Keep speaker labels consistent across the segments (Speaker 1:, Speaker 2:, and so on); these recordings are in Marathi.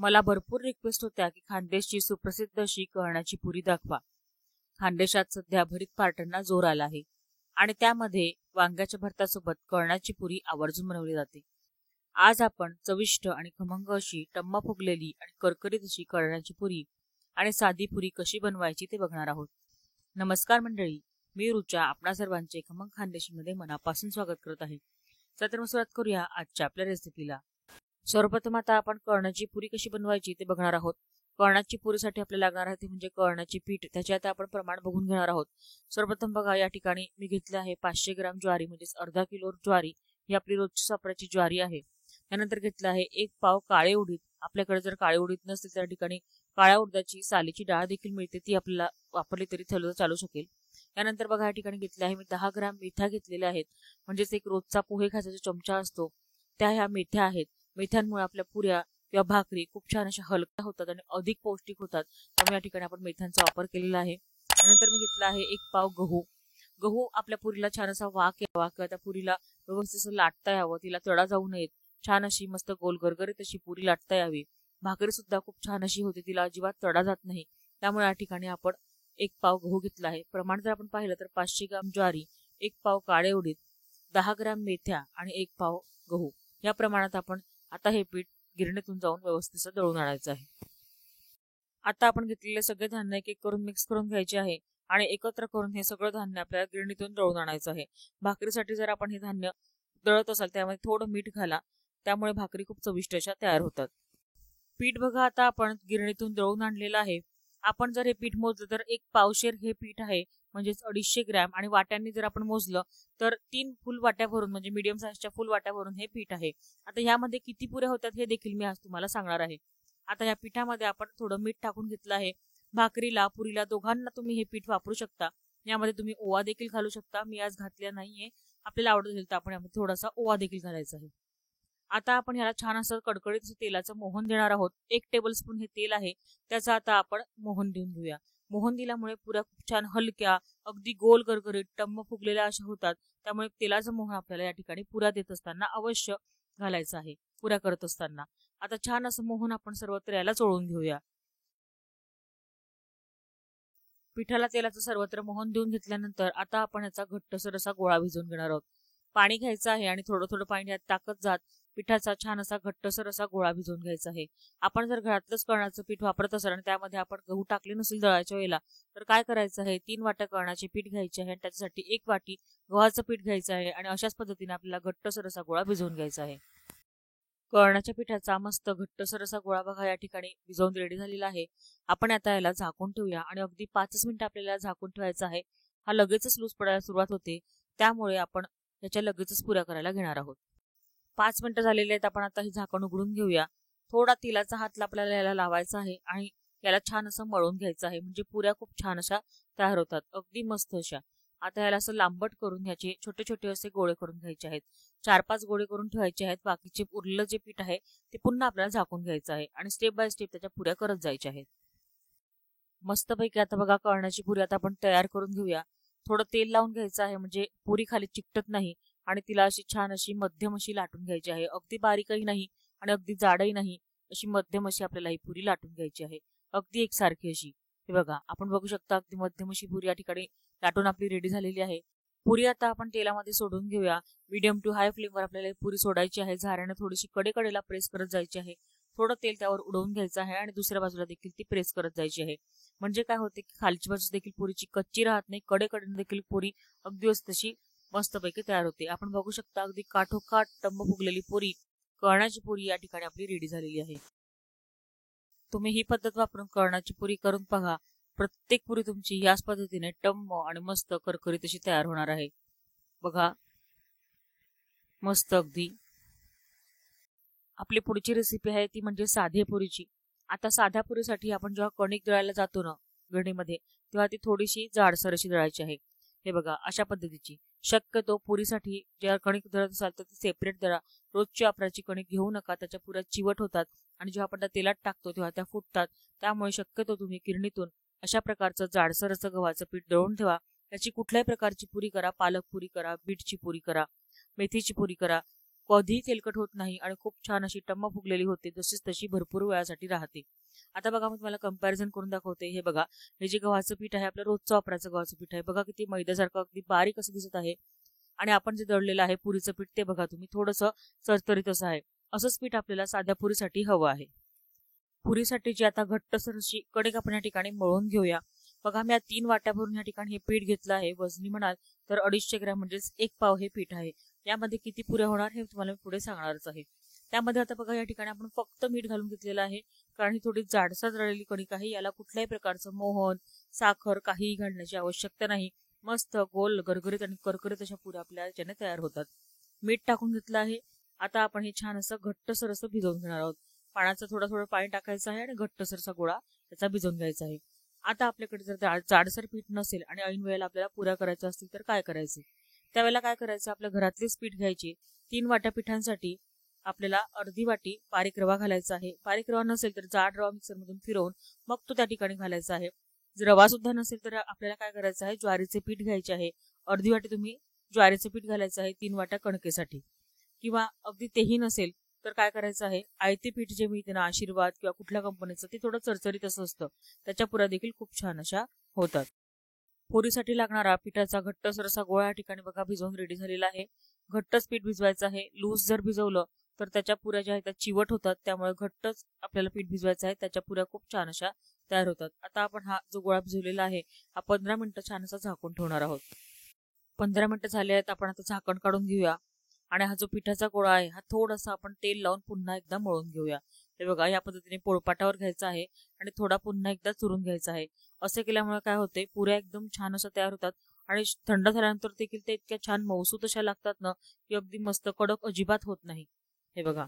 Speaker 1: मला भरपूर रिक्वेस्ट होत्या की खानदेशची सुप्रसिद्ध अशी कळण्याची पुरी दाखवा. खानदेशात सध्या भरीत पार्ट्यांना जोर आला आहे आणि त्यामध्ये वांग्याच्या भरतासोबत कळण्याची पुरी आवर्जून बनवली जाते. आज आपण चविष्ट आणि खमंग अशी टम्म फुगलेली आणि करकरीत अशी कळण्याची पुरी आणि साधी पुरी कशी बनवायची ते बघणार आहोत. नमस्कार मंडळी, मी रुचा आपणा सर्वांचे खमंग खानदेशीमध्ये मनापासून स्वागत करत आहे. चला तर मग सुरुवात करूया आजच्या आपल्या रेसिपीला. सर्वप्रथम आता आपण कळण्याची पुरी कशी बनवायची ते बघणार आहोत. कळण्याची पुरीसाठी आपल्याला लागणार आहे ते म्हणजे कळण्याचे पीठ. त्याचे आता आपण प्रमाण बघून घेणार आहोत. सर्वप्रथम बघा, या ठिकाणी मी घेतले आहे 500 ग्राम ज्वारी, म्हणजेच अर्धा किलो ज्वारी. ही आपली रोजची वापराची ज्वारी आहे. त्यानंतर घेतलं आहे 1 पाव काळे उडीद. आपल्याकडे जर काळे उडीद नसतील त्या ठिकाणी काळ्या उडदाची सालीची डाळ देखील मिळते, ती आपल्याला वापरली तरी चालू शकेल. त्यानंतर बघा, या ठिकाणी घेतले आहे मी 10 ग्राम मेथ्या घेतलेल्या आहेत, म्हणजेच एक रोजचा पोहे खायचा जो चमचा असतो त्या ह्या मेथ्या आहेत. मेथ्यांमुळे आपल्या पुऱ्या किंवा भाकरी खूप छान अशा हलक्या होतात आणि अधिक पौष्टिक होतात. त्यामुळे या ठिकाणी आपण मेथ्यांचा वापर केलेला आहे. त्यानंतर मी घेतला आहे 1 पाव गहू. गहू आपल्या पुरीला छान असा वाक यावा किंवा त्या पुरीला व्यवस्थित लाटता यावं, तिला तडा जाऊ नयेत, छान अशी मस्त गोल गरगरीत अशी पुरी लाटता यावी. भाकरी सुद्धा खूप छान अशी होते, तिला अजिबात तडा जात नाही. त्यामुळे या ठिकाणी आपण 1 पाव गहू घेतला आहे. प्रमाण जर आपण पाहिलं तर 500 ग्राम ज्वारी, 1 पाव काळे उडीद, 10 ग्राम मेथ्या आणि 1 पाव गहू या प्रमाणात आपण आता हे पीठ गिरणीतून जाऊन व्यवस्थित दळून आणायचं आहे. आता आपण घेतलेले सगळे धान्य एक एक करून मिक्स करून घ्यायचे आहे आणि एकत्र करून हे सगळं धान्य आपल्याला गिरणीतून दळून आणायचं आहे. भाकरीसाठी जर आपण हे धान्य दळत असाल त्यामध्ये थोडं मीठ घाला, त्यामुळे भाकरी खूप चविष्ट अशा तयार होतात. पीठ बघा, आता आपण गिरणीतून दळून आणलेलं आहे. आपण जर हे पीठ मोजलं तर 1 पावशेर हे पीठ आहे, म्हणजेच 250 ग्रॅम, आणि वाट्यांनी जर आपण मोजलं तर 3 फुल वाट्या भरून, म्हणजे मीडियम साईजच्या फुल वाट्या भरून हे पीठ आहे. आता ह्यामध्ये किती पुऱ्या होतात हे देखील मी आज तुम्हाला सांगणार आहे. आता या पिठामध्ये आपण थोडं मीठ टाकून घेतलं आहे. भाकरीला पुरीला दोघांना तुम्ही हे पीठ वापरू शकता. यामध्ये तुम्ही ओवा देखील घालू शकता. मी आज घातल्या नाहीये, आपल्याला आवडत असेल तर आपण यामध्ये थोडासा ओवा देखील घालायचा आहे. आता आपण ह्याला छान असं कडकडीत तेलाचं मोहन देणार आहोत. 1 टेबलस्पून हे तेल आहे, त्याचा आता आपण मोहन देऊन घेऊया. मोहन दिल्यामुळे पुऱ्या खूप छान हलक्या, अगदी गोल गरगरीत टम्म फुगलेल्या अशा होतात. त्यामुळे तेलाचं मोहन आपल्याला या ठिकाणी पुऱ्या देत असताना अवश्य घालायचं आहे. पुऱ्या करत असताना आता छान असं मोहन आपण सर्वत्र याला चोळून घेऊया. पिठाला तेलाचं सर्वत्र मोहन देऊन घेतल्यानंतर आता आपण याचा घट्टसर असा गोळा भिजवून घेणार आहोत. पाणी घ्यायचं आहे आणि थोडं थोडं पाणी यात टाकत जात पिठाचा छान असा घट्टसर असा गोळा भिजवून घ्यायचा आहे. आपण जर घरातलंच कळण्याचं पीठ वापरत असाल आणि त्यामध्ये आपण गहू टाकले नसेल दळायच्या वेळेला, तर काय करायचं आहे, 3 वाट्या कळण्याचे पीठ घ्यायचे आहे आणि त्याच्यासाठी 1 वाटी गव्हाचं पीठ घ्यायचं आहे आणि अशाच पद्धतीने आपल्याला घट्टसर असा गोळा भिजवून घ्यायचा आहे. कळण्याच्या पिठाचा मस्त घट्टसर असा गोळा बघा या ठिकाणी भिजवून रेडी झालेला आहे. आपण आता याला झाकून ठेवूया आणि अगदी 5 मिनिटं आपल्याला झाकून ठेवायचा आहे. हा लगेचच लूज पडायला सुरुवात होते, त्यामुळे आपण याच्या लगेचच पुऱ्या करायला घेणार आहोत. 5 मिनिटं झालेले आहेत. आपण आता हे झाकण उघडून घेऊया. थोडा तेलाचा हात आपल्याला याला लावायचा आहे आणि याला छान असं मळून घ्यायचं आहे, म्हणजे पुऱ्या खूप छान अशा तयार होतात, अगदी मस्त अशा. आता याला असं लांबट करून ह्याचे छोटे छोटे असे गोळे करून घ्यायचे आहेत. 4-5 गोळे करून ठेवायचे आहेत. बाकीचे उरलेलं जे पीठ आहे ते पुन्हा आपल्याला झाकून घ्यायचं आहे आणि स्टेप बाय स्टेप त्याच्या पुऱ्या करत जायच्या आहेत. मस्तपैकी आता बघा, कळण्याची पुरी आता आपण तयार करून घेऊया. थोडं तेल लावून घ्यायचं आहे, म्हणजे पुरी खाली चिकटत नाही आणि तिला अशी छान अशी मध्यम अशी लाटून घ्यायची आहे. अगदी बारीकही नाही आणि अगदी जाडही नाही, अशी मध्यम अशी आपल्याला ही पुरी लाटून घ्यायची आहे, अगदी एकसारखी अशी. हे बघा, आपण बघू शकता अगदी मध्यम अशी पुरी या ठिकाणी लाटून आपली रेडी झालेली आहे. पुरी आता आपण तेलामध्ये सोडून घेऊया. मीडियम टू हाय फ्लेमवर आपल्याला पुरी सोडायची आहे. झाऱ्याने थोडीशी कडेकडेला प्रेस करत जायची आहे. थोडं तेल त्यावर उडवून घ्यायचं आहे आणि दुसऱ्या बाजूला देखील ती प्रेस करत जायची आहे. म्हणजे काय होते की खालची बाजू देखील पुरीची कच्ची राहत नाही, कडेकडेने देखील पुरी अगदी तशी मस्तपैकी तयार होते. आपण बघू शकता अगदी काठोकाठ टम्म फुगलेली पुरी, कळण्याची पुरी या ठिकाणी आपली रेडी झालेली आहे. तुम्ही ही पद्धत वापरून कळण्याची पुरी करून बघा. प्रत्येक पुरी तुमची याच पद्धतीने टम्म आणि मस्त करकरीत अशी तयार होणार आहे. बघा, मस्त अगदी. आपली पुढची रेसिपी आहे ती म्हणजे साधे पुरीची. आता साध्या पुरीसाठी आपण जेव्हा कणिक दळायला जातो ना गिरणीमध्ये, तेव्हा ती थोडीशी जाडसर अशी दळायची आहे. हे बघा, अशा पद्धतीची. शक्यतो पुरीसाठी जेव्हा कणिक दळत असाल तर ती सेपरेट दळा. रोजची वापराची कणिक घेऊ नका, त्याच्या पुऱ्या चिवट होतात आणि जेव्हा आपण त्या तेलात टाकतो तेव्हा त्या फुटतात. त्यामुळे शक्यतो तुम्ही गिरणीतून अशा प्रकारचं जाडसर असं गव्हाचं पीठ दळून ठेवा. त्याची कुठल्याही प्रकारची पुरी करा, पालक पुरी करा, बीटची पुरी करा, मेथीची पुरी करा, कधीही तेलकट होत नाही आणि खूप छान अशी टम्म फुगलेली होते, तशीच तशी भरपूर वेळासाठी राहते. आता बघा मी तुम्हाला कंपॅरिझन करून दाखवते. हे बघा, हे जे गव्हाचं पीठ आहे आपलं रोजचं वापरायचं गव्हाचं पीठ आहे. बघा किती मैद्यासारखं अगदी बारीक असं दिसत आहे. आणि आपण जे दळलेलं आहे पुरीचं पीठ ते बघा तुम्ही थोडंसं चरचरीत असं आहे. असंच पीठ आपल्याला साध्या पुरीसाठी हवं आहे. पुरीसाठी जी आता घट्टसर अशी कणिक आपण या ठिकाणी मळून घेऊया. बघा मी या 3 वाट्या भरून या ठिकाणी हे पीठ घेतलं आहे. वजनी म्हणाल तर 250 ग्रॅम म्हणजेच 1 पाव हे पीठ आहे. यामध्ये किती पुऱ्या होणार हे तुम्हाला मी पुढे सांगणारच आहे. त्यामध्ये आता बघा या ठिकाणी आपण फक्त मीठ घालून घेतलेलं आहे, कारण ही थोडी जाडसर दळलेली कणिक आहे. याला कुठल्याही प्रकारचं मोहन, साखर काहीही घालण्याची आवश्यकता नाही. मस्त गोल गरगरीत आणि करकरीत अशा पुऱ्या आपल्या याच्याने तयार होतात. मीठ टाकून घेतलं आहे. आता आपण हे छान असं घट्टसर असं भिजवून घेणार आहोत. पाण्याचं थोडं थोडं पाणी टाकायचं आहे आणि घट्टसरचा गोळा त्याचा भिजवून घ्यायचा आहे. आता आपल्याकडे जर जाडसर पीठ नसेल आणि ऐन वेळेला आपल्याला पुऱ्या करायच्या असतील तर काय करायचे? त्यावेळेला काय करायचं, आपल्या घरातलीच पीठ घ्यायची. 3 वाट्या पिठांसाठी आपल्याला अर्धी वाटी बारीक रवा घालायचा आहे. बारीक रवा नसेल तर जाड रवा मिक्सरमधून फिरवून मग तो त्या ठिकाणी घालायचा आहे. जर रवा सुद्धा नसेल तर आपल्याला काय करायचं आहे, ज्वारीचे पीठ घ्यायचे आहे. अर्धी वाटी तुम्ही ज्वारीचे पीठ घालायचं आहे 3 वाट्या कणकेसाठी. किंवा अगदी तेही नसेल तर काय करायचं आहे, आयते पीठ जे मिळते ना आशीर्वाद किंवा कुठल्या कंपनीचं, ते थोडं चरचरीत असं असतं. त्याच्या पुऱ्या देखील खूप छान अशा होतात. पुरीसाठी लागणारा पिठाचा घट्टसर असा गोळा या ठिकाणी बघा भिजवून रेडी झालेला आहे. घट्टच पीठ भिजवायचं आहे. लूज जर भिजवलं तर त्याच्या पुऱ्या ज्या आहेत त्या चिवट होतात. त्यामुळे घट्टच आपल्याला पीठ भिजवायचं आहे. त्याच्या पुऱ्या खूप छान अशा तयार होतात. आता आपण हा जो गोळा भिजवलेला आहे हा 15 मिनिटं छान असा झाकून ठेवणार आहोत. 15 मिनिटं झाले आहेत. आपण आता झाकण काढून घेऊया आणि हा जो पिठाचा गोळा आहे हा थोडासा आपण तेल लावून पुन्हा एकदा मळून घेऊया. हे बघा या पद्धतीने पोळपाटावर घ्यायचा आहे आणि थोडा पुन्हा एकदा चुरून घ्यायचा आहे. असे केल्यामुळे काय होते, पुऱ्या एकदम छान अशा तयार होतात आणि थंड झाल्यानंतर देखील ते इतक्या छान मऊसूत अशा लागतात ना की अगदी मस्त कडक अजिबात होत नाही. हे बघा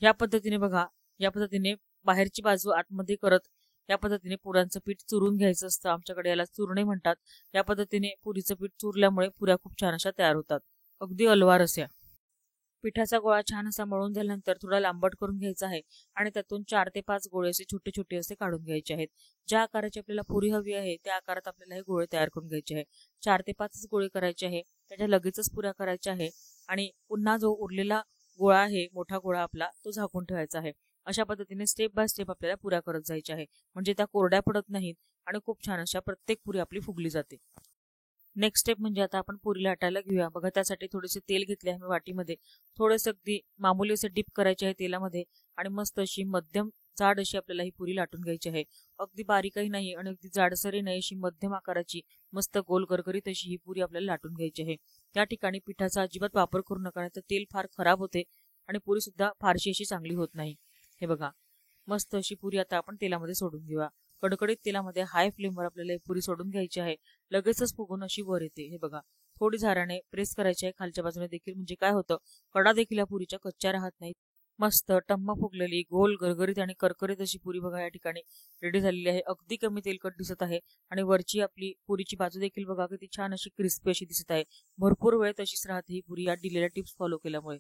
Speaker 1: या पद्धतीने बघा, या पद्धतीने बाहेरची बाजू आतमध्ये करत या पद्धतीने पुऱ्यांचं पीठ चुरून घ्यायचं असतं. आमच्याकडे याला चुरणे म्हणतात. या पद्धतीने पुरीचं पीठ चुरल्यामुळे पुऱ्या खूप छान अशा तयार होतात, अगदी अलवार अशा. पिठाचा गोळा छान असा मळून झाल्यानंतर थोडा लांबट करून घ्यायचा आहे आणि त्यातून 4 ते 5 गोळे असे छोटे छोटे असे काढून घ्यायचे आहेत. ज्या आकाराची आपल्याला पुरी हवी आहे त्या आकारात आपल्याला हे गोळे तयार करून घ्यायचे आहे. 4 ते 5 गोळे करायचे आहे. त्याच्या लगेचच पुऱ्या करायच्या आहे आणि पुन्हा जो उरलेला गोळा आहे, मोठा गोळा आपला, तो झाकून ठेवायचा आहे. अशा पद्धतीने स्टेप बाय स्टेप आपल्याला पुऱ्या करत जायच्या आहे, म्हणजे त्या कोरड्या पडत नाहीत आणि खूप छान अशा प्रत्येक पुरी आपली फुगली जाते. नेक्स्ट स्टेप म्हणजे आता आपण पुरीला लाटायला घेऊया. बघा त्यासाठी थोडेसे तेल घेतले आहे मी वाटीमध्ये. थोडेसे अगदी मामूली असे डिप करायचे आहे तेलामध्ये आणि मस्त अशी मध्यम जाड अशी आपल्याला ही पुरी लाटून घ्यायची आहे. अगदी बारीकही नाही आणि अगदी जाडसरही नाही, अशी मध्यम आकाराची मस्त गोल गरगरीत अशी ही पुरी आपल्याला लाटून घ्यायची आहे. त्या ठिकाणी पिठाचा अजिबात वापर करू नका, तर तेल फार खराब होते आणि पुरी सुद्धा फारशी अशी चांगली होत नाही. हे बघा मस्त अशी पुरी आता आपण तेलामध्ये सोडून घेऊया. कडकडीत तेलामध्ये हाय फ्लेमवर आपल्याला पुरी सोडून घ्यायची आहे. लगेचच फुगून अशी वर येते. हे बघा थोडी झाराने प्रेस करायची आहे खालच्या बाजूने देखील, म्हणजे काय होतं, कडा देखील या पुरीच्या कच्च्या राहत नाही. मस्त टम्मा फुगलेली गोल गरगरीत आणि करकरीत अशी पुरी बघा या ठिकाणी रेडी झालेली आहे. अगदी कमी तेलकट दिसत आहे आणि वरची आपली पुरीची बाजू देखील बघा किती छान अशी क्रिस्पी अशी दिसत आहे. भरपूर वेळ तशीच राहते ही पुरी या दिलेल्या टिप्स फॉलो केल्यामुळे.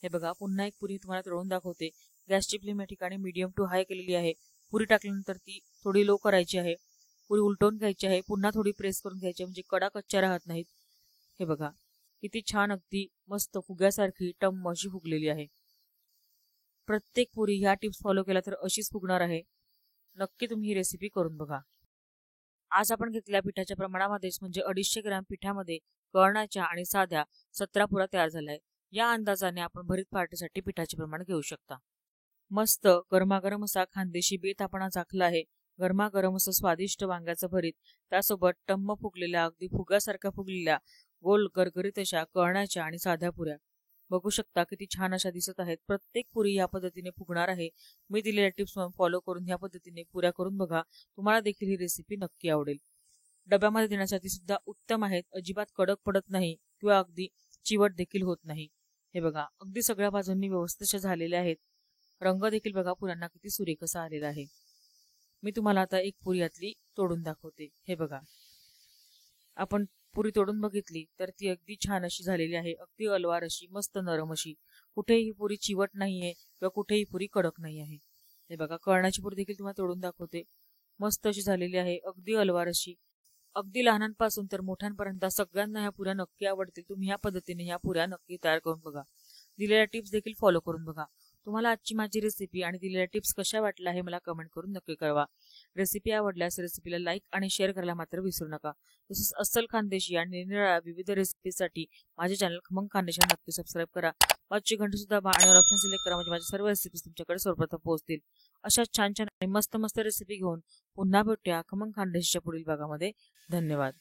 Speaker 1: हे बघा पुन्हा एक पुरी तुम्हाला तळून दाखवते. गॅसची फ्लेम या ठिकाणी मीडियम टू हाय केलेली आहे. पुरी टाकल्यानंतर ती थोडी लो करायची आहे. पुरी उलटवून घ्यायची आहे. पुन्हा थोडी प्रेस करून घ्यायची, म्हणजे कडा कच्च्या राहत नाहीत. हे बघा किती छान अगदी मस्त फुग्यासारखी टम्म अशी फुगलेली आहे. प्रत्येक पुरी ह्या टिप्स फॉलो केल्या तर अशीच फुगणार आहे. नक्की तुम्ही ही रेसिपी करून बघा. आज आपण घेतलेल्या पिठाच्या प्रमाणामध्येच म्हणजे 250 ग्रॅम पिठामध्ये कळण्याच्या आणि साध्या 17 पुऱ्या तयार झाल्या. या अंदाजाने आपण भरीत पार्टीसाठी पिठाचे प्रमाण घेऊ शकता. मस्त गरमागरम असा खानदेशी बेत आपण आज आखला आहे. गरमागरम असं स्वादिष्ट वांग्याचं भरीत, त्यासोबत टम्म फुगलेल्या अगदी फुगासारख्या फुगलेल्या गोल गरगरीत अशा कळण्याच्या आणि साध्या पुऱ्या बघू शकता किती छान अशा दिसत आहेत. प्रत्येक पुरी या पद्धतीने फुगणार आहे. मी दिलेल्या टिप्स फॉलो करून ह्या पद्धतीने पुऱ्या करून बघा. तुम्हाला देखील ही रेसिपी नक्की आवडेल. डब्यामध्ये देण्यासाठी सुद्धा उत्तम आहेत. अजिबात कडक पडत नाही किंवा अगदी चिवट देखील होत नाही. हे बघा अगदी सगळ्या बाजूंनी व्यवस्थित झालेले आहेत. रंग देखील बघा पुऱ्यांना किती सुरेख असा आलेला आहे. मी तुम्हाला आता एक पुरी यातली तोडून दाखवते. हे बघा आपण पुरी तोडून बघितली तर ती अगदी छान अशी झालेली आहे. अगदी अलवार अशी मस्त नरम अशी. कुठेही पुरी चिवट नाहीये किंवा कुठेही पुरी कडक नाही आहे. हे बघा कळण्याची पुरी देखील तुम्हाला तोडून दाखवते. मस्त अशी झालेली आहे. अगदी अलवार अशी. अगदी लहानांपासून तर मोठ्यांपर्यंत सगळ्यांना ह्या पुऱ्या नक्की आवडतील. तुम्ही ह्या पद्धतीने ह्या पुऱ्या नक्की तयार करून बघा. दिलेल्या टिप्स देखील फॉलो करून बघा. तुम्हाला आजची माझी रेसिपी आणि दिलेल्या टिप्स कशा वाटल्या हे मला कमेंट करून नक्की कळवा. रेसिपी आवडल्यास रेसिपीला लाईक आणि शेअर करायला मात्र विसरू नका. तसेच अस्सल खानदेशी आणि निरनिराळ्या विविध रेसिपीसाठी माझे चॅनल खमंग खानदेशी नक्की सबस्क्राईब करा. बाजूची घंटी सुद्धा दाबा आणि ऑप्शन सिलेक्ट करा, म्हणजे माझ्या सर्व रेसिपीज तुमच्याकडे सर्वप्रथम पोहोचतील. अशा छान छान आणि मस्त मस्त रेसिपी घेऊन पुन्हा भेटूया खमंग खानदेशीच्या पुढील भागामध्ये. धन्यवाद.